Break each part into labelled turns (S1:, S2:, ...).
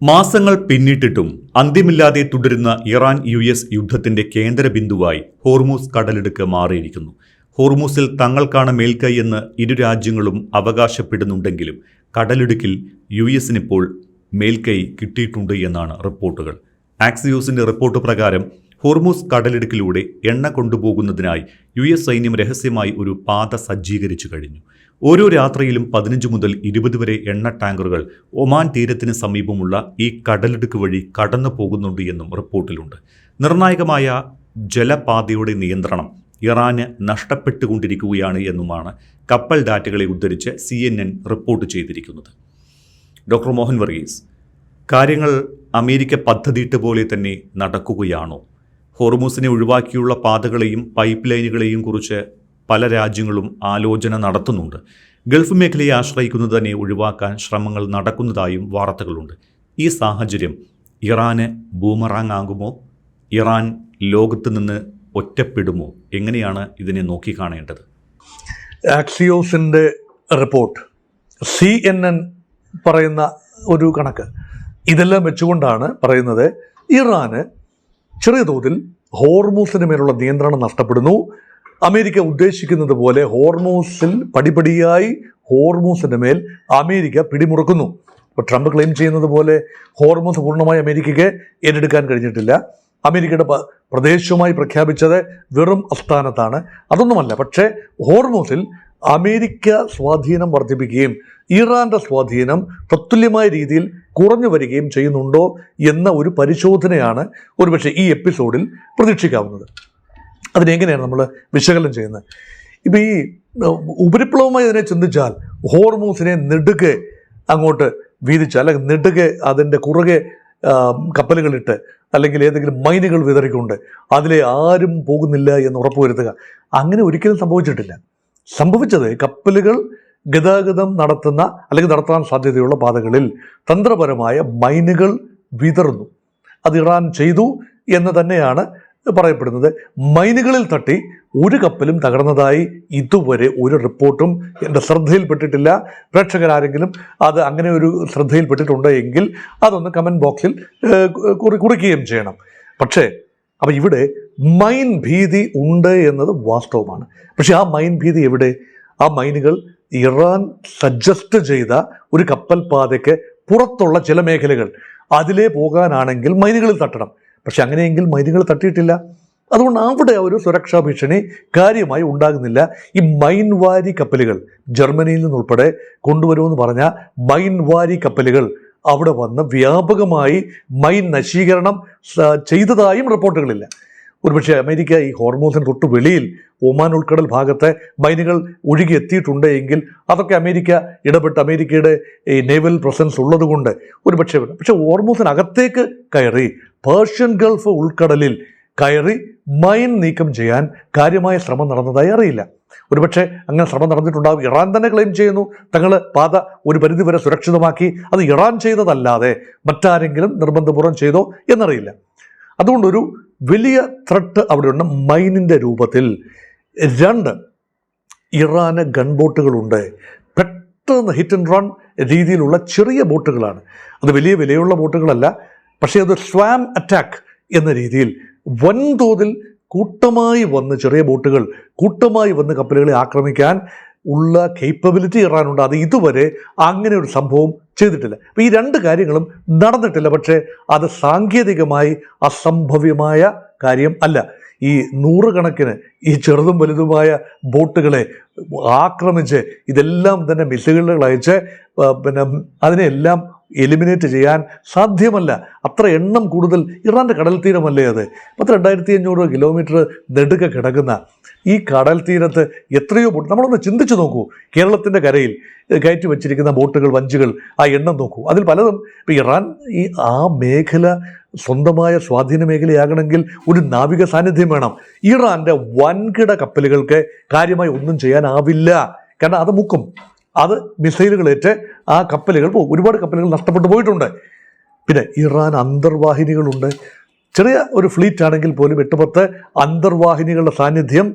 S1: മാസങ്ങൾ പിന്നിട്ടിട്ടും അന്ത്യമില്ലാതെ തുടരുന്ന ഇറാൻ US യുദ്ധത്തിന്റെ കേന്ദ്ര ബിന്ദുവായി ഹോർമൂസ് കടലിടുക്ക് മാറിയിരിക്കുന്നു. ഹോർമൂസിൽ തങ്ങൾക്കാണ് മേൽക്കൈ എന്ന് ഇരു രാജ്യങ്ങളും അവകാശപ്പെടുന്നുണ്ടെങ്കിലും കടലിടുക്കിൽ USനിപ്പോൾ മേൽക്കൈ കിട്ടിയിട്ടുണ്ട് എന്നാണ് റിപ്പോർട്ടുകൾ. ആക്സിയോസിന്റെ റിപ്പോർട്ട് പ്രകാരം ഹോർമൂസ് കടലിടുക്കിലൂടെ എണ്ണ കൊണ്ടുപോകുന്നതിനായി US സൈന്യം രഹസ്യമായി ഒരു പാത സജ്ജീകരിച്ചു കഴിഞ്ഞു. ഓരോ രാത്രിയിലും 15 മുതൽ 20 വരെ എണ്ണ ടാങ്കറുകൾ ഒമാൻ തീരത്തിന് സമീപമുള്ള ഈ കടലിടുക്ക് വഴി കടന്നു പോകുന്നുണ്ട് എന്നും റിപ്പോർട്ടിലുണ്ട്. നിർണായകമായ ജലപാതയുടെ നിയന്ത്രണം ഇറാന് നഷ്ടപ്പെട്ടുകൊണ്ടിരിക്കുകയാണ് എന്നുമാണ് കപ്പൽ ഡാറ്റകളെ ഉദ്ധരിച്ച് CNN റിപ്പോർട്ട് ചെയ്തിരിക്കുന്നത്. ഡോക്ടർ മോഹൻ വർഗീസ്, കാര്യങ്ങൾ അമേരിക്ക പദ്ധതിയിട്ട പോലെ തന്നെ നടക്കുകയാണോ? ഹോർമൂസിനെ ഒഴിവാക്കിയുള്ള പാതകളെയും പൈപ്പ് ലൈനുകളെയും കുറിച്ച് പല രാജ്യങ്ങളും ആലോചന നടത്തുന്നുണ്ട്. ഗൾഫ് മേഖലയെ ആശ്രയിക്കുന്നത് തന്നെ ഒഴിവാക്കാൻ ശ്രമങ്ങൾ നടക്കുന്നതായും വാർത്തകളുണ്ട്. ഈ സാഹചര്യം ഇറാന് ബൂമറാങ് ആകുമോ? ഇറാൻ ലോകത്ത് നിന്ന് ഒറ്റപ്പെടുമോ? എങ്ങനെയാണ് ഇതിനെ നോക്കിക്കാണേണ്ടത്?
S2: ആക്സിയോസിൻ്റെ റിപ്പോർട്ട്, CNN പറയുന്ന ഒരു കണക്ക്, ഇതെല്ലാം വെച്ചുകൊണ്ടാണ് പറയുന്നത് ഇറാന് ചെറിയ തോതിൽ ഹോർമൂസിന് മേലുള്ള നിയന്ത്രണം നഷ്ടപ്പെടുന്നു. അമേരിക്ക ഉദ്ദേശിക്കുന്നത് പോലെ ഹോർമൂസിൽ പടിപടിയായി ഹോർമൂസിൻ്റെ മേൽ അമേരിക്ക പിടിമുറുക്കുന്നു. ഇപ്പോൾ ട്രംപ് ക്ലെയിം ചെയ്യുന്നത് പോലെ ഹോർമൂസ് പൂർണ്ണമായി അമേരിക്കയ്ക്ക് ഏറ്റെടുക്കാൻ കഴിഞ്ഞിട്ടില്ല. അമേരിക്കയുടെ പ്രദേശവുമായി പ്രഖ്യാപിച്ചത് വെറും അസ്ഥാനത്താണ്, അതൊന്നുമല്ല. പക്ഷേ ഹോർമൂസിൽ അമേരിക്ക സ്വാധീനം വർദ്ധിപ്പിക്കുകയും ഇറാൻ്റെ സ്വാധീനം തത്തുല്യമായ രീതിയിൽ കുറഞ്ഞു വരികയും ചെയ്യുന്നുണ്ടോ എന്ന ഒരു പരിശോധനയാണ് ഒരുപക്ഷെ ഈ എപ്പിസോഡിൽ പ്രതീക്ഷിക്കാവുന്നത്. അതിനെങ്ങനെയാണ് നമ്മൾ വിശകലനം ചെയ്യുന്നത്? ഇപ്പം ഈ ഉപരിപ്ലവമായി അതിനെ ചിന്തിച്ചാൽ ഹോർമൂസിനെ നെടുകെ അങ്ങോട്ട് വീതിച്ച്, അല്ലെങ്കിൽ നെടുകെ അതിൻ്റെ കുറുകെ കപ്പലുകളിട്ട്, അല്ലെങ്കിൽ ഏതെങ്കിലും മൈനുകൾ വിതറിക്കൊണ്ട് അതിലെ ആരും പോകുന്നില്ല എന്ന് ഉറപ്പുവരുത്തുക, അങ്ങനെ ഒരിക്കലും സംഭവിച്ചിട്ടില്ല. സംഭവിച്ചത് കപ്പലുകൾ ഗതാഗതം നടത്തുന്ന അല്ലെങ്കിൽ നടത്താൻ സാധ്യതയുള്ള പാതകളിൽ തന്ത്രപരമായ മൈനുകൾ വിതറുന്നു. അത് ഇറാൻ ചെയ്തു എന്ന് തന്നെയാണ് പറയപ്പെടുന്നത്. മൈനുകളിൽ തട്ടി ഒരു കപ്പലും തകർന്നതായി ഇതുവരെ ഒരു റിപ്പോർട്ടും എൻ്റെ ശ്രദ്ധയിൽപ്പെട്ടിട്ടില്ല. പ്രേക്ഷകരാരെങ്കിലും അത് അങ്ങനെ ഒരു ശ്രദ്ധയിൽപ്പെട്ടിട്ടുണ്ട് എങ്കിൽ അതൊന്ന് കമൻറ്റ് ബോക്സിൽ കുറിക്കുകയും ചെയ്യണം. പക്ഷേ അപ്പോൾ ഇവിടെ മൈൻ ഭീതി ഉണ്ട് എന്നത് വാസ്തവമാണ്. പക്ഷേ ആ മൈൻ ഭീതി എവിടെ? ആ മൈനുകൾ ഇറാൻ സജസ്റ്റ് ചെയ്ത ഒരു കപ്പൽ പാതയ്ക്ക് പുറത്തുള്ള ചില മേഖലകൾ, അതിലേ പോകാനാണെങ്കിൽ മൈനുകളിൽ തട്ടണം. പക്ഷെ അങ്ങനെയെങ്കിൽ മൈനുകൾ തട്ടിയിട്ടില്ല. അതുകൊണ്ട് അവിടെ ഒരു സുരക്ഷാ ഭീഷണി കാര്യമായി ഉണ്ടാകുന്നില്ല. ഈ മൈൻവാരി കപ്പലുകൾ ജർമ്മനിയിൽ നിന്നുൾപ്പെടെ കൊണ്ടുവരുമെന്ന് പറഞ്ഞ മൈൻവാരി കപ്പലുകൾ അവിടെ വന്ന് വ്യാപകമായി മൈൻ നശീകരണം ചെയ്തതായും റിപ്പോർട്ടുകളില്ല. ഒരുപക്ഷെ അമേരിക്ക ഈ ഹോർമൂസിന് തൊട്ട് വെളിയിൽ ഒമാൻ ഉൾക്കടൽ ഭാഗത്തെ മൈനുകൾ ഒഴുകി എത്തിയിട്ടുണ്ട് എങ്കിൽ അതൊക്കെ അമേരിക്ക ഇടപെട്ട്, അമേരിക്കയുടെ ഈ നേവൽ പ്രസൻസ് ഉള്ളതുകൊണ്ട് ഒരുപക്ഷെ. പക്ഷെ ഹോർമൂസിനകത്തേക്ക് കയറി പേർഷ്യൻ ഗൾഫ് ഉൾക്കടലിൽ കയറി മൈൻ നീക്കം ചെയ്യാൻ കാര്യമായ ശ്രമം നടന്നതായി അറിയില്ല. ഒരുപക്ഷെ അങ്ങനെ ശ്രമം നടന്നിട്ടുണ്ടാകും. ഇറാൻ തന്നെ ക്ലെയിം ചെയ്യുന്നു തങ്ങൾ പാത ഒരു പരിധിവരെ സുരക്ഷിതമാക്കി. അത് ഇറാൻ ചെയ്തതല്ലാതെ മറ്റാരെങ്കിലും നിർബന്ധപൂർവ്വം ചെയ്തോ എന്നറിയില്ല. അതുകൊണ്ടൊരു വലിയ ത്രെട്ട് അവിടെയുണ്ട് മൈനിൻ്റെ രൂപത്തിൽ. 2 ഇറാന് ഗൺബോട്ടുകളുണ്ട്. പെട്ടെന്ന് ഹിറ്റ് ആൻഡ് റൺ രീതിയിലുള്ള ചെറിയ ബോട്ടുകളാണ്. അത് വലിയ വിലയുള്ള ബോട്ടുകളല്ല. പക്ഷേ അത് സ്വാം അറ്റാക്ക് എന്ന രീതിയിൽ വൻതോതിൽ കൂട്ടമായി വന്ന്, ചെറിയ ബോട്ടുകൾ കൂട്ടമായി വന്ന് കപ്പലുകളെ ആക്രമിക്കാൻ ഉള്ള കേപ്പബിലിറ്റി ഇറാനുണ്ട്. അത് ഇതുവരെ അങ്ങനെ ഒരു സംഭവം ചെയ്തിട്ടില്ല. അപ്പോൾ ഈ 2 കാര്യങ്ങളും നടന്നിട്ടില്ല. പക്ഷേ അത് സാങ്കേതികമായി അസംഭവ്യമായ കാര്യം അല്ല. ഈ 100 കണക്കിന് ഈ ചെറുതും വലുതുമായ ബോട്ടുകളെ ആക്രമിച്ച് ഇതെല്ലാം തന്നെ മിസൈലുകൾ അയച്ച് അതിനെല്ലാം എലിമിനേറ്റ് ചെയ്യാൻ സാധ്യമല്ല. അത്ര എണ്ണം കൂടുതൽ ഇറാൻ്റെ കടൽ തീരമല്ലേ അത്? 2500 കിലോമീറ്റർ നെടുക കിടക്കുന്ന ഈ കടൽ തീരത്ത് എത്രയോ ബോട്ട്, നമ്മളൊന്ന് ചിന്തിച്ചു നോക്കൂ. കേരളത്തിൻ്റെ കരയിൽ കയറ്റി വെച്ചിരിക്കുന്ന ബോട്ടുകൾ, വഞ്ചികൾ, ആ എണ്ണം നോക്കൂ. അതിൽ പലതും ഇപ്പോൾ ഇറാൻ ഈ ആ മേഖല സ്വന്തമായ സ്വാധീന മേഖലയാകണമെങ്കിൽ ഒരു നാവിക സാന്നിധ്യം വേണം. ഇറാൻ്റെ വൻകിട കപ്പലുകൾക്ക് കാര്യമായി ഒന്നും ചെയ്യാനാവില്ല. കാരണം അത് മുക്കും, അത് മിസൈലുകളേറ്റ് ആ കപ്പലുകൾ പോകും. ഒരുപാട് കപ്പലുകൾ നഷ്ടപ്പെട്ടു പോയിട്ടുണ്ട്. പിന്നെ ഇറാൻ അന്തർവാഹിനികളുണ്ട്. ചെറിയ ഒരു ഫ്ലീറ്റ് ആണെങ്കിൽ പോലും 8-10 അന്തർവാഹിനികളുടെ സാന്നിധ്യം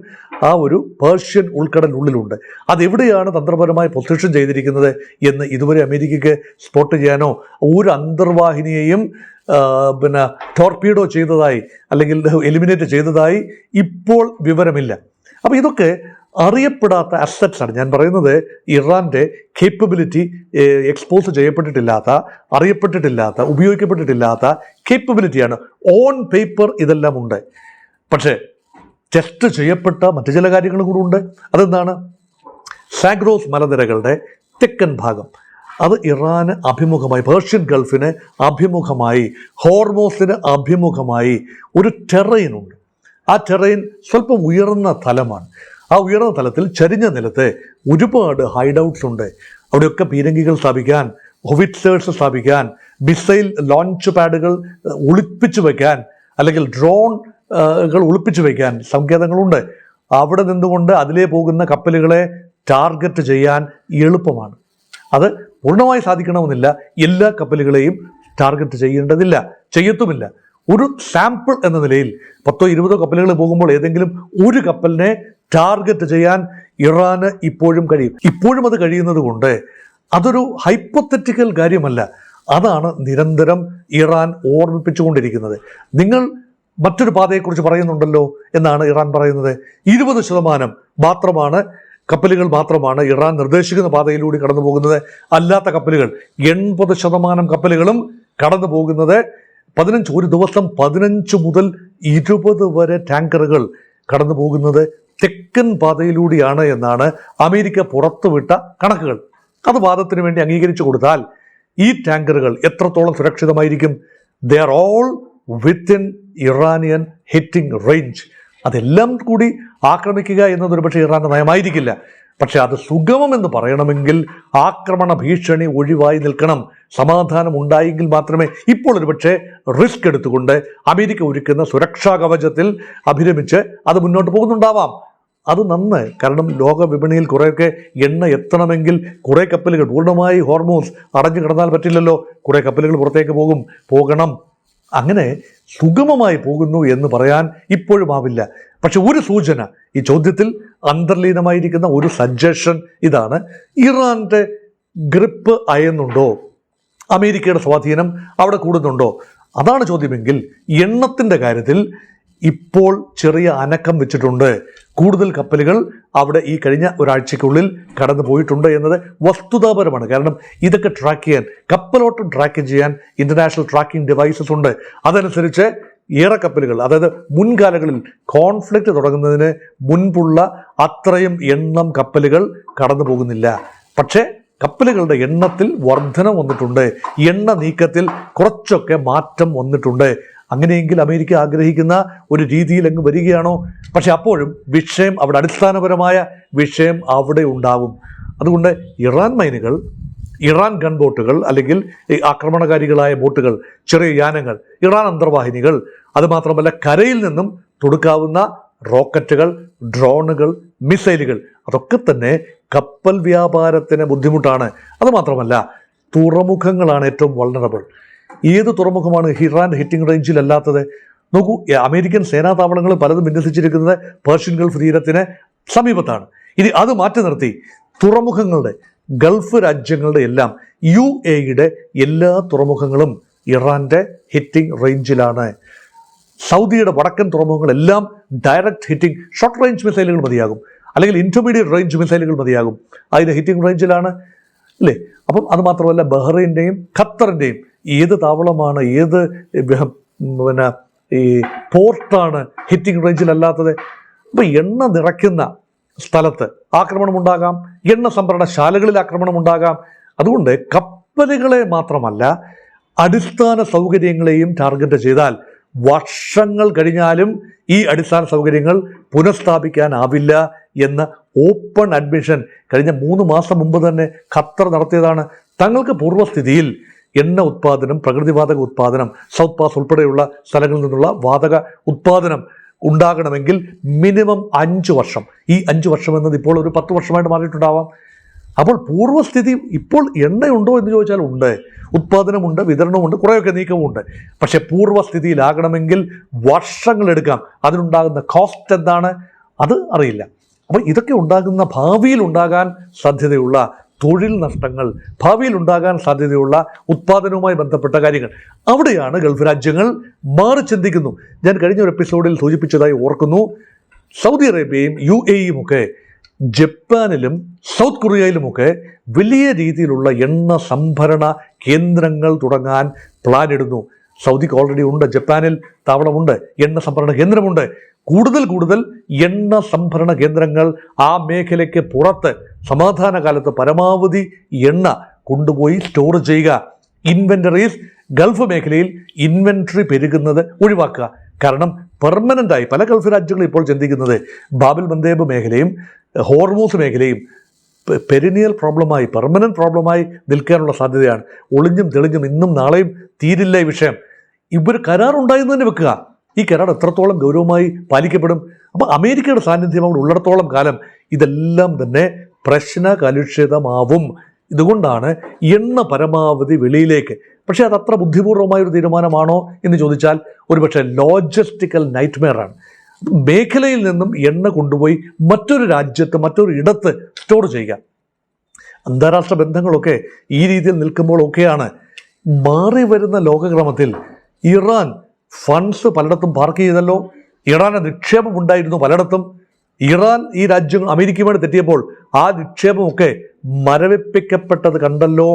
S2: ആ ഒരു പേർഷ്യൻ ഉൾക്കടലിനുള്ളിലുണ്ട്. അതെവിടെയാണ് തന്ത്രപരമായി പൊസിഷൻ ചെയ്തിരിക്കുന്നത് എന്ന് ഇതുവരെ അമേരിക്കയ്ക്ക് സ്പോട്ട് ചെയ്യാനോ ഒരു അന്തർവാഹിനിയെയും ടോർപീഡോ ചെയ്തതായി അല്ലെങ്കിൽ എലിമിനേറ്റ് ചെയ്തതായി ഇപ്പോൾ വിവരമില്ല. അപ്പോൾ ഇതൊക്കെ അറിയപ്പെടാത്ത അസറ്റ്സ് ആണ്. ഞാൻ പറയുന്നത് ഇറാൻ്റെ കേപ്പബിലിറ്റി എക്സ്പോസ് ചെയ്യപ്പെട്ടിട്ടില്ലാത്ത, അറിയപ്പെട്ടിട്ടില്ലാത്ത, ഉപയോഗിക്കപ്പെട്ടിട്ടില്ലാത്ത കേപ്പബിലിറ്റിയാണ്. ഓൺ പേപ്പർ ഇതെല്ലാം ഉണ്ട്, പക്ഷേ ടെസ്റ്റ് ചെയ്യപ്പെട്ട മറ്റു ചില കാര്യങ്ങളും കൂടെ ഉണ്ട്. അതെന്താണ്? സാഗ്രോസ് മലനിരകളുടെ തെക്കൻ ഭാഗം, അത് ഇറാന് അഭിമുഖമായി, പേർഷ്യൻ ഗൾഫിന് അഭിമുഖമായി, ഹോർമോസിന് അഭിമുഖമായി ഒരു ടെറൈനുണ്ട്. ആ ടെറൈൻ സ്വല്പം ഉയർന്ന തലമാണ്. ആ ഉയർന്ന തലത്തിൽ ചരിഞ്ഞ നിലത്ത് ഒരുപാട് ഹൈഡ് ഔട്ട്സ് ഉണ്ട്. അവിടെയൊക്കെ പീരങ്കികൾ സ്ഥാപിക്കാൻ, ഹൊവിറ്റ്സേഴ്സ് സ്ഥാപിക്കാൻ, മിസൈൽ ലോഞ്ച് പാഡുകൾ ഒളിപ്പിച്ചു വയ്ക്കാൻ, അല്ലെങ്കിൽ ഡ്രോണുകൾ ഒളിപ്പിച്ചു വയ്ക്കാൻ സങ്കേതങ്ങളുണ്ട്. അവിടെ നിന്നുകൊണ്ട് അതിലേ പോകുന്ന കപ്പലുകളെ ടാർഗറ്റ് ചെയ്യാൻ എളുപ്പമാണ്. അത് പൂർണ്ണമായി സാധിക്കണമെന്നില്ല, എല്ലാ കപ്പലുകളെയും ടാർഗറ്റ് ചെയ്യേണ്ടതില്ല, ചെയ്യത്തുമില്ല. ഒരു സാമ്പിൾ എന്ന നിലയിൽ 10-20 കപ്പലുകൾ പോകുമ്പോൾ ഏതെങ്കിലും ഒരു കപ്പലിനെ ടാർഗറ്റ് ചെയ്യാൻ ഇറാന് ഇപ്പോഴും കഴിയും. ഇപ്പോഴും അത് കഴിയുന്നത് കൊണ്ട് അതൊരു ഹൈപ്പോത്തറ്റിക്കൽ കാര്യമല്ല. അതാണ് നിരന്തരം ഇറാൻ ഓർമ്മിപ്പിച്ചുകൊണ്ടിരിക്കുന്നത്. നിങ്ങൾ മറ്റൊരു പാതയെക്കുറിച്ച് പറയുന്നുണ്ടല്ലോ എന്നാണ് ഇറാൻ പറയുന്നത്. 20% മാത്രമാണ് കപ്പലുകൾ മാത്രമാണ് ഇറാൻ നിർദ്ദേശിക്കുന്ന പാതയിലൂടെ കടന്നു പോകുന്നത്. അല്ലാത്ത കപ്പലുകൾ 80% കപ്പലുകളും കടന്നു പോകുന്നത് ഒരു ദിവസം 15 മുതൽ 20 വരെ ടാങ്കറുകൾ കടന്നു പോകുന്നത് തെക്കൻ പാതയിലൂടെയാണ് എന്നാണ് അമേരിക്ക പുറത്തുവിട്ട കണക്കുകൾ. അത് വാദത്തിന് വേണ്ടി അംഗീകരിച്ചു കൊടുത്താൽ ഈ ടാങ്കറുകൾ എത്രത്തോളം സുരക്ഷിതമായിരിക്കും? They are all within Iranian hitting range. അതെല്ലാം കൂടി ആക്രമിക്കുക എന്നത് ഒരുപക്ഷെ ഇറാന്റെ നയമായിരിക്കില്ല. പക്ഷെ അത് സുഗമമെന്ന് പറയണമെങ്കിൽ ആക്രമണ ഭീഷണി ഒഴിവായി നിൽക്കണം. സമാധാനം ഉണ്ടായെങ്കിൽ മാത്രമേ. ഇപ്പോൾ ഒരുപക്ഷെ റിസ്ക് എടുത്തുകൊണ്ട് അമേരിക്ക ഒരുക്കുന്ന സുരക്ഷാ കവചത്തിൽ അഭിരമിച്ച് അത് മുന്നോട്ട് പോകുന്നുണ്ടാവാം. അത് നന്ന്. കാരണം ലോക വിപണിയിൽ കുറേയൊക്കെ എണ്ണ എത്തണമെങ്കിൽ കുറേ കപ്പലുകൾ, പൂർണ്ണമായി ഹോർമോസ് അടഞ്ഞു കിടന്നാൽ പറ്റില്ലല്ലോ, കുറേ കപ്പലുകൾ പുറത്തേക്ക് പോകണം. അങ്ങനെ സുഗമമായി പോകുന്നു എന്ന് പറയാൻ ഇപ്പോഴും ആവില്ല. പക്ഷെ ഒരു സൂചന ഈ ചോദ്യത്തിൽ അന്തർലീനമായിരിക്കുന്ന ഒരു സജഷൻ ഇതാണ്: ഇറാന്റെ ഗ്രിപ്പ് അയയുന്നുണ്ടോ? അമേരിക്കയുടെ സ്വാധീനം അവിടെ കൂടുന്നുണ്ടോ? അതാണ് ചോദ്യമെങ്കിൽ എണ്ണത്തിൻ്റെ കാര്യത്തിൽ ഇപ്പോൾ ചെറിയ അനക്കം വെച്ചിട്ടുണ്ട്. കൂടുതൽ കപ്പലുകൾ അവിടെ ഈ കഴിഞ്ഞ ഒരാഴ്ചയ്ക്കുള്ളിൽ കടന്നു പോയിട്ടുണ്ട് എന്നത് വസ്തുതാപരമാണ്. കാരണം ഇതൊക്കെ ട്രാക്ക് ചെയ്യാൻ, കപ്പലോട്ടം ട്രാക്ക് ചെയ്യാൻ ഇൻ്റർനാഷണൽ ട്രാക്കിംഗ് ഡിവൈസസ് ഉണ്ട്. അതനുസരിച്ച് ഏറെ കപ്പലുകൾ, അതായത് മുൻകാലങ്ങളിൽ കോൺഫ്ലിക്റ്റ് തുടങ്ങുന്നതിന് മുൻപുള്ള അത്രയും എണ്ണം കപ്പലുകൾ കടന്നു പോകുന്നില്ല. പക്ഷേ കപ്പലുകളുടെ എണ്ണത്തിൽ വർധന വന്നിട്ടുണ്ട്, എണ്ണ നീക്കത്തിൽ കുറച്ചൊക്കെ മാറ്റം വന്നിട്ടുണ്ട്. അങ്ങനെയെങ്കിൽ അമേരിക്ക ആഗ്രഹിക്കുന്ന ഒരു രീതിയിൽ അങ്ങ് വരികയാണോ? പക്ഷെ അപ്പോഴും വിഷയം അവിടെ, അടിസ്ഥാനപരമായ വിഷയം അവിടെ ഉണ്ടാവും. അതുകൊണ്ട് ഇറാൻ മൈനുകൾ, ഇറാൻ ഗൺ ബോട്ടുകൾ, അല്ലെങ്കിൽ ആക്രമണകാരികളായ ബോട്ടുകൾ, ചെറിയ യാനങ്ങൾ, ഇറാൻ അന്തർവാഹിനികൾ, അതുമാത്രമല്ല കരയിൽ നിന്നും തൊടുക്കാവുന്ന റോക്കറ്റുകൾ, ഡ്രോണുകൾ, മിസൈലുകൾ, അതൊക്കെ തന്നെ കപ്പൽ വ്യാപാരത്തിന് ബുദ്ധിമുട്ടാണ്. അതുമാത്രമല്ല തുറമുഖങ്ങളാണ് ഏറ്റവും വൾണറബിൾ. ഏത് തുറമുഖമാണ് ഇറാൻ്റെ ഹിറ്റിംഗ് റേഞ്ചിൽ അല്ലാത്തത്? നോക്കൂ, അമേരിക്കൻ സേനാ താവളങ്ങൾ പലതും വിന്യസിച്ചിരിക്കുന്നത് പേർഷ്യൻ ഗൾഫ് തീരത്തിന് സമീപത്താണ്. ഇനി അത് മാറ്റി നിർത്തി തുറമുഖങ്ങളുടെ, ഗൾഫ് രാജ്യങ്ങളുടെ എല്ലാം, UAE-യുടെ എല്ലാ തുറമുഖങ്ങളും ഇറാൻ്റെ ഹിറ്റിംഗ് റേഞ്ചിലാണ്. സൗദിയുടെ വടക്കൻ തുറമുഖങ്ങളെല്ലാം ഡയറക്റ്റ് ഹിറ്റിംഗ് ഷോർട്ട് റേഞ്ച് മിസൈലുകൾ മതിയാകും, അല്ലെങ്കിൽ ഇൻ്റർമീഡിയറ്റ് റേഞ്ച് മിസൈലുകൾ മതിയാകും. അതിൻ്റെ ഹിറ്റിംഗ് റേഞ്ചിലാണ് അല്ലേ? അപ്പം അത് മാത്രമല്ല ബഹ്റൈൻ്റെയും ഖത്തറിൻ്റെയും ഏത് താവളമാണ്, ഏത് ഈ പോർട്ടാണ് ഹിറ്റിംഗ് റേഞ്ചിലല്ലാത്തത്? അപ്പോൾ എണ്ണ നിറയ്ക്കുന്ന സ്ഥലത്ത് ആക്രമണമുണ്ടാകാം, എണ്ണ സംഭരണശാലകളിൽ ആക്രമണമുണ്ടാകാം. അതുകൊണ്ട് കപ്പലുകളെ മാത്രമല്ല അടിസ്ഥാന സൗകര്യങ്ങളെയും ടാർഗറ്റ് ചെയ്താൽ വർഷങ്ങൾ കഴിഞ്ഞാലും ഈ അടിസ്ഥാന സൗകര്യങ്ങൾ പുനഃസ്ഥാപിക്കാനാവില്ല എന്ന ഓപ്പൺ അഡ്മിഷൻ കഴിഞ്ഞ 3 മാസം മുമ്പ് തന്നെ ഖത്തർ നടത്തിയതാണ്. തങ്ങൾക്ക് പൂർവ്വസ്ഥിതിയിൽ എണ്ണ ഉത്പാദനം, പ്രകൃതിവാതക ഉത്പാദനം, സൗത്ത് പാസ് ഉൾപ്പെടെയുള്ള സ്ഥലങ്ങളിൽ നിന്നുള്ള വാതക ഉത്പാദനം ഉണ്ടാകണമെങ്കിൽ മിനിമം 5 വർഷം. ഈ 5 വർഷം എന്നത് ഇപ്പോൾ ഒരു 10 വർഷമായിട്ട് മാറിയിട്ടുണ്ടാവാം. അപ്പോൾ പൂർവ്വസ്ഥിതി ഇപ്പോൾ എണ്ണയുണ്ടോ എന്ന് ചോദിച്ചാൽ ഉണ്ട്, ഉത്പാദനമുണ്ട്, വിതരണമുണ്ട്, കുറേയൊക്കെ നീക്കമുണ്ട്. പക്ഷേ പൂർവ്വസ്ഥിതിയിലാകണമെങ്കിൽ വർഷങ്ങളെടുക്കാം. അതിനുണ്ടാകുന്ന കോസ്റ്റ് എന്താണ് അത് അറിയില്ല. അപ്പോൾ ഇതൊക്കെ ഉണ്ടാകുന്ന ഭാവിയിൽ ഉണ്ടാകാൻ സാധ്യതയുള്ള തൊഴിൽ നഷ്ടങ്ങൾ, ഭാവിയിൽ ഉണ്ടാകാൻ സാധ്യതയുള്ള ഉത്പാദനവുമായി ബന്ധപ്പെട്ട കാര്യങ്ങൾ, അവിടെയാണ് ഗൾഫ് രാജ്യങ്ങൾ മാറി ചിന്തിക്കുന്നു. ഞാൻ കഴിഞ്ഞ ഒരു എപ്പിസോഡിൽ സൂചിപ്പിച്ചതായി ഓർക്കുന്നു, സൗദി അറേബ്യയും UAEയും ഒക്കെ ജപ്പാനിലും സൗത്ത് കൊറിയയിലുമൊക്കെ വലിയ രീതിയിലുള്ള എണ്ണ സംഭരണ കേന്ദ്രങ്ങൾ തുടങ്ങാൻ പ്ലാൻ ഇടുന്നു. സൗദിക്ക് ഓൾറെഡി ഉണ്ട്, ജപ്പാനിൽ താവളമുണ്ട്, എണ്ണ സംഭരണ കേന്ദ്രമുണ്ട്. കൂടുതൽ എണ്ണ സംഭരണ കേന്ദ്രങ്ങൾ ആ മേഖലയ്ക്ക് പുറത്ത് സമാധാന കാലത്ത് പരമാവധി എണ്ണ കൊണ്ടുപോയി സ്റ്റോർ ചെയ്യുക. ഇൻവെന്ററീസ് ഗൾഫ് മേഖലയിൽ ഇൻവെന്ററി പെരുകുന്നത് ഒഴിവാക്കുക. കാരണം പെർമനൻ്റായി പല ഗൾഫ് രാജ്യങ്ങളും ഇപ്പോൾ ചിന്തിക്കുന്നത് ബാബിൽ മന്ദേബ് മേഖലയും ഹോർമൂസ് മേഖലയും പെരിനിയൽ പ്രോബ്ലമായി, പെർമനന്റ് പ്രോബ്ലമായി നിൽക്കാനുള്ള സാധ്യതയാണ്. ഒളിഞ്ഞും തെളിഞ്ഞും ഇന്നും നാളെയും തീരില്ല ഈ വിഷയം. ഇവർ കരാറുണ്ടായെന്ന് തന്നെ വെക്കുക. ഈ കരാർ എത്രത്തോളം ഗൗരവമായി പാലിക്കപ്പെടും? അപ്പോൾ അമേരിക്കയുടെ സാന്നിധ്യം അവിടെ ഉള്ളിടത്തോളം കാലം ഇതെല്ലാം തന്നെ പ്രശ്ന കലുഷിതമാവും. ഇതുകൊണ്ടാണ് എണ്ണ പരമാവധി വെളിയിലേക്ക്. പക്ഷേ അത് അത്ര ബുദ്ധിപൂർവമായൊരു തീരുമാനമാണോ എന്ന് ചോദിച്ചാൽ ഒരുപക്ഷെ ലോജിസ്റ്റിക്കൽ നൈറ്റ്മെയറാണ്. മേഖലയിൽ നിന്നും എണ്ണ കൊണ്ടുപോയി മറ്റൊരു രാജ്യത്ത്, മറ്റൊരു ഇടത്ത് സ്റ്റോർ ചെയ്യുക. അന്താരാഷ്ട്ര ബന്ധങ്ങളൊക്കെ ഈ രീതിയിൽ നിൽക്കുമ്പോഴൊക്കെയാണ് മാറി വരുന്ന ലോകക്രമത്തിൽ ഇറാൻ ഫണ്ട്സ് പലയിടത്തും പാർക്ക് ചെയ്തല്ലോ. ഇറാന് നിക്ഷേപം ഉണ്ടായിരുന്നു പലയിടത്തും. ഇറാൻ ഈ രാജ്യങ്ങൾ അമേരിക്കയുമായി തെറ്റിയപ്പോൾ ആ നിക്ഷേപമൊക്കെ മരവിപ്പിക്കപ്പെട്ടത് കണ്ടല്ലോ.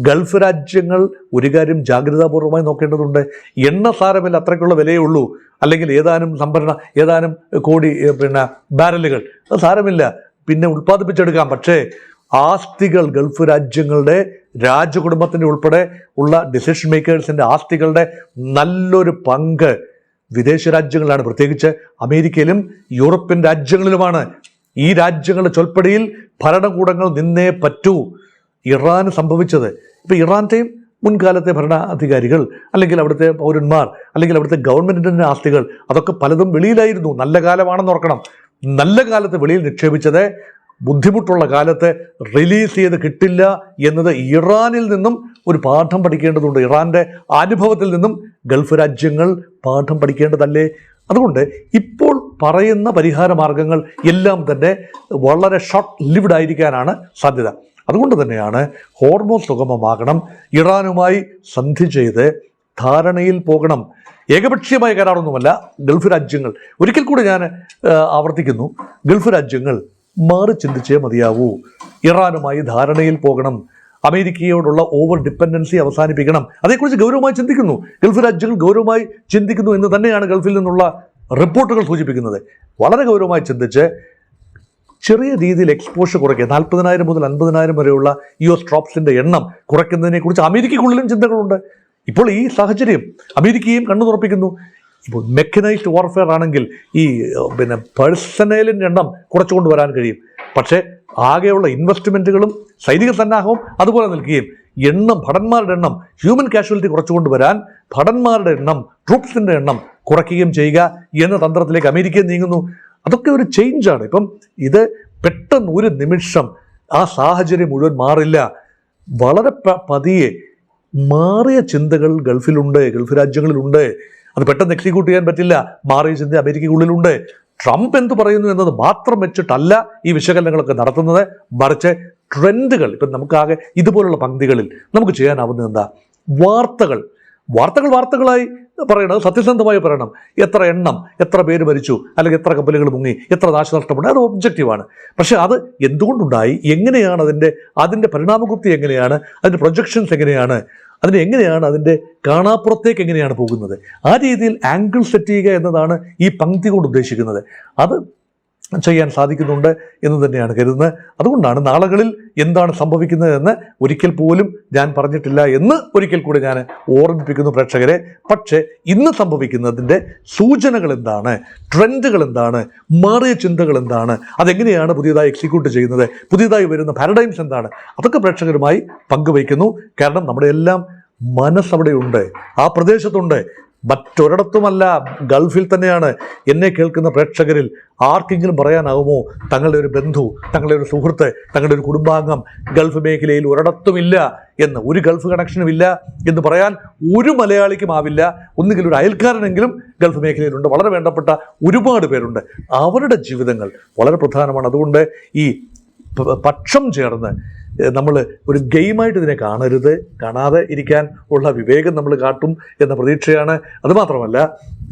S2: ഗൾഫ് രാജ്യങ്ങൾ ഒരു കാര്യം ജാഗ്രതാപൂർവമായി നോക്കേണ്ടതുണ്ട്. എണ്ണ സാരമില്ല, അത്രയ്ക്കുള്ള വിലയേ ഉള്ളൂ, അല്ലെങ്കിൽ ഏതാനും കോടി ബാരലുകൾ, അത് സാരമില്ല, പിന്നെ ഉൽപ്പാദിപ്പിച്ചെടുക്കാം. പക്ഷേ ആസ്തികൾ, ഗൾഫ് രാജ്യങ്ങളുടെ രാജകുടുംബത്തിൻ്റെ ഉൾപ്പെടെ ഉള്ള ഡിസിഷൻ മേക്കേഴ്സിൻ്റെ ആസ്തികളുടെ നല്ലൊരു പങ്ക് വിദേശ രാജ്യങ്ങളിലാണ്, പ്രത്യേകിച്ച് അമേരിക്കയിലും യൂറോപ്യൻ രാജ്യങ്ങളിലുമാണ്. ഈ രാജ്യങ്ങളുടെ ചൊൽപ്പടിയിൽ ഭരണകൂടങ്ങൾ നിന്നേ പറ്റൂ. ഇറാന് സംഭവിച്ചത്, ഇപ്പം ഇറാൻ്റെയും മുൻകാലത്തെ ഭരണാധികാരികൾ, അല്ലെങ്കിൽ അവിടുത്തെ പൗരന്മാർ, അല്ലെങ്കിൽ അവിടുത്തെ ഗവൺമെൻറ്റിൻ്റെ ആസ്തികൾ, അതൊക്കെ പലതും വെളിയിലായിരുന്നു. നല്ല കാലമാണെന്ന് ഓർക്കണം. നല്ല കാലത്ത് വെളിയിൽ നിക്ഷേപിച്ചത് ബുദ്ധിമുട്ടുള്ള കാലത്ത് റിലീസ് ചെയ്ത് കിട്ടില്ല എന്നത് ഇറാനിൽ നിന്നും ഒരു പാഠം പഠിക്കേണ്ടതുണ്ട്. ഇറാൻ്റെ അനുഭവത്തിൽ നിന്നും ഗൾഫ് രാജ്യങ്ങൾ പാഠം പഠിക്കേണ്ടതല്ലേ? അതുകൊണ്ട് ഇപ്പോൾ പറയുന്ന പരിഹാര മാർഗങ്ങൾ എല്ലാം തന്നെ വളരെ ഷോർട്ട് ലിവ്ഡ് ആയിരിക്കാനാണ് സാധ്യത. അതുകൊണ്ട് തന്നെയാണ് ഹോർമോസ് സുഗമമാകണം, ഇറാനുമായി സന്ധി ചെയ്ത് ധാരണയിൽ പോകണം. ഏകപക്ഷീയമായ കരാറൊന്നുമല്ല. ഗൾഫ് രാജ്യങ്ങൾ, ഒരിക്കൽ കൂടി ഞാൻ ആവർത്തിക്കുന്നു, ഗൾഫ് രാജ്യങ്ങൾ മാറി ചിന്തിച്ചേ മതിയാവൂ. ഇറാനുമായി ധാരണയിൽ പോകണം. അമേരിക്കയോടുള്ള ഓവർ ഡിപ്പെൻഡൻസി അവസാനിപ്പിക്കണം. അതേക്കുറിച്ച് ഗൗരവമായി ചിന്തിക്കുന്നു. ഗൾഫ് രാജ്യങ്ങൾ ഗൗരവമായി ചിന്തിക്കുന്നു എന്ന് തന്നെയാണ് ഗൾഫിൽ നിന്നുള്ള റിപ്പോർട്ടുകൾ സൂചിപ്പിക്കുന്നത്. വളരെ ഗൗരവമായി ചിന്തിച്ച് ചെറിയ രീതിയിൽ എക്സ്പോഷർ കുറയ്ക്കുക. 40,000 മുതൽ 50,000 വരെയുള്ള US ട്രോപ്സിൻ്റെ എണ്ണം കുറയ്ക്കുന്നതിനെക്കുറിച്ച് അമേരിക്കയ്ക്കുള്ളിലും ചിന്തകളുണ്ട്. ഇപ്പോൾ ഈ സാഹചര്യം അമേരിക്കയും കണ്ണു തുറപ്പിക്കുന്നു. ഇപ്പോൾ മെക്കനൈസ്ഡ് വാർഫെയർ ആണെങ്കിൽ ഈ പേഴ്സണലിൻ്റെ എണ്ണം കുറച്ചു കൊണ്ടുവരാൻ കഴിയും. പക്ഷേ ആകെയുള്ള ഇൻവെസ്റ്റ്മെൻറ്റുകളും സൈനിക സന്നാഹവും അതുപോലെ നിൽക്കുകയും ഭടന്മാരുടെ എണ്ണം, ഹ്യൂമൻ കാഷ്വാലിറ്റി കുറച്ചുകൊണ്ടുവരാൻ ഭടന്മാരുടെ എണ്ണം, ട്രൂപ്സിൻ്റെ എണ്ണം കുറയ്ക്കുകയും ചെയ്യുക എന്ന തന്ത്രത്തിലേക്ക് അമേരിക്ക നീങ്ങുന്നു. അതൊക്കെ ഒരു ചേഞ്ചാണ്. ഇപ്പം ഇത് പെട്ടെന്ന് ഒരു നിമിഷം ആ സാഹചര്യം മുഴുവൻ മാറില്ല. വളരെ പതിയെ മാറിയ ചിന്തകൾ ഗൾഫിലുണ്ട്, ഗൾഫ് രാജ്യങ്ങളിലുണ്ട്. അത് പെട്ടെന്ന് എക്സിക്യൂട്ട് ചെയ്യാൻ പറ്റില്ല. മാറിയ ചിന്ത അമേരിക്കയ്ക്കുള്ളിലുണ്ട്. ട്രംപ് എന്ത് പറയുന്നു എന്നത് മാത്രം വെച്ചിട്ടല്ല ഈ വിശകലനങ്ങളൊക്കെ നടത്തുന്നത്, മറിച്ച് ട്രെൻഡുകൾ. ഇപ്പം നമുക്കാകെ ഇതുപോലുള്ള പങ്ക്തികളിൽ നമുക്ക് ചെയ്യാനാവുന്നത് എന്താ? വാർത്തകളായി പറയണത്, സത്യസന്ധമായി പറയണം. എത്ര എണ്ണം, എത്ര പേര് മരിച്ചു, അല്ലെങ്കിൽ എത്ര കപ്പലുകൾ മുങ്ങി, എത്ര നാശനഷ്ടമുണ്ട്, അത് ഒബ്ജക്റ്റീവാണ്. പക്ഷേ അത് എന്തുകൊണ്ടുണ്ടായി, എങ്ങനെയാണ് അതിൻ്റെ പരിണാമഗുപ്തി എങ്ങനെയാണ്, അതിൻ്റെ പ്രൊജക്ഷൻസ് എങ്ങനെയാണ്, എങ്ങനെയാണ് അതിൻ്റെ കാണാപ്പുറത്തേക്ക് എങ്ങനെയാണ് പോകുന്നത്, ആ രീതിയിൽ ആംഗിൾ സെറ്റ് ചെയ്യുക എന്നതാണ് ഈ പങ്ക്തി കൊണ്ട് ഉദ്ദേശിക്കുന്നത്. അത് ചെയ്യാൻ സാധിക്കുന്നുണ്ട് എന്ന് തന്നെയാണ് കരുതുന്നത്. അതുകൊണ്ടാണ് നാളുകളിൽ എന്താണ് സംഭവിക്കുന്നതെന്ന് ഒരിക്കൽ പോലും ഞാൻ പറഞ്ഞിട്ടില്ല എന്ന് ഒരിക്കൽ കൂടി ഞാൻ ഓർമ്മിപ്പിക്കുന്നു പ്രേക്ഷകരെ. പക്ഷേ ഇന്ന് സംഭവിക്കുന്നതിൻ്റെ സൂചനകൾ എന്താണ്, ട്രെൻഡുകൾ എന്താണ്, മാറിയ ചിന്തകൾ എന്താണ്, അതെങ്ങനെയാണ് പുതിയതായി എക്സിക്യൂട്ട് ചെയ്യുന്നത്, പുതിയതായി വരുന്ന പാരഡൈംസ് എന്താണ്, അതൊക്കെ പ്രേക്ഷകരുമായി പങ്കുവയ്ക്കുന്നു. കാരണം നമ്മുടെ എല്ലാം മനസ്സവിടെയുണ്ട്, ആ പ്രദേശത്തുണ്ട്. മറ്റൊരിടത്തുമല്ല, ഗൾഫിൽ തന്നെയാണ്. എന്നെ കേൾക്കുന്ന പ്രേക്ഷകരിൽ ആർക്കെങ്കിലും പറയാനാവുമോ തങ്ങളുടെ ഒരു ബന്ധു, തങ്ങളുടെ ഒരു സുഹൃത്ത്, തങ്ങളുടെ ഒരു കുടുംബാംഗം ഗൾഫ് മേഖലയിൽ ഒരിടത്തുമില്ല എന്ന്, ഒരു ഗൾഫ് കണക്ഷനും ഇല്ല എന്ന് പറയാൻ ഒരു മലയാളിക്കും ആവില്ല. ഒന്നുകിൽ ഒരു അയൽക്കാരനെങ്കിലും ഗൾഫ് മേഖലയിലുണ്ട്. വളരെ വേണ്ടപ്പെട്ട ഒരുപാട് പേരുണ്ട്. അവരുടെ ജീവിതങ്ങൾ വളരെ പ്രധാനമാണ്. അതുകൊണ്ട് ഈ പക്ഷം ചേർന്ന് നമ്മൾ ഒരു ഗെയിമായിട്ട് ഇതിനെ കാണാതെ ഇരിക്കാൻ ഉള്ള വിവേകം നമ്മൾ കാട്ടും എന്ന പ്രതീക്ഷയാണ്. അതുമാത്രമല്ല,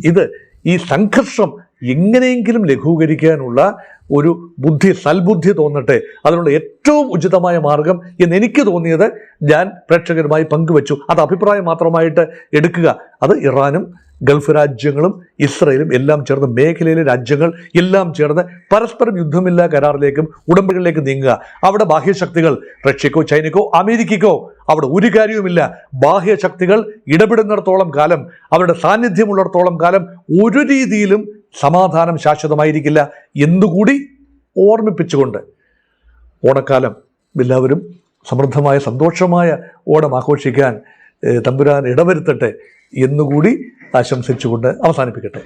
S2: ഇത് ഈ സംഘർഷം എങ്ങനെയെങ്കിലും ലഘൂകരിക്കാനുള്ള ഒരു സൽബുദ്ധി തോന്നട്ടെ, അതിനുള്ള ഏറ്റവും ഉചിതമായ മാർഗം എന്ന് എനിക്ക് തോന്നിയത് ഞാൻ പ്രേക്ഷകരുമായി പങ്കുവച്ചു. അത് അഭിപ്രായം മാത്രമായിട്ട് എടുക്കുക. അത് ഇറാനും ഗൾഫ് രാജ്യങ്ങളും ഇസ്രയേലും എല്ലാം ചേർന്ന്, മേഖലയിലെ രാജ്യങ്ങൾ എല്ലാം ചേർന്ന് പരസ്പരം യുദ്ധമില്ലാ കരാറിലേക്കും ഉടമ്പടികളിലേക്കും നീങ്ങുക. അവിടെ ബാഹ്യശക്തികൾ റഷ്യക്കോ ചൈനക്കോ അമേരിക്കയ്ക്കോ അവിടെ ഒരു കാര്യവുമില്ല. ബാഹ്യശക്തികൾ ഇടപെടുന്നിടത്തോളം കാലം, അവരുടെ സാന്നിധ്യമുള്ളിടത്തോളം കാലം ഒരു രീതിയിലും സമാധാനം ശാശ്വതമായിരിക്കില്ല എന്നുകൂടി ഓർമ്മിപ്പിച്ചുകൊണ്ട് ഓണക്കാലം എല്ലാവരും സമൃദ്ധമായ സന്തോഷമായ ഓണം ആഘോഷിക്കാൻ തമ്പുരാൻ ഇടവരുത്തട്ടെ എന്നുകൂടി ആശംസിച്ചുകൊണ്ട് അവസാനിപ്പിക്കട്ടെ.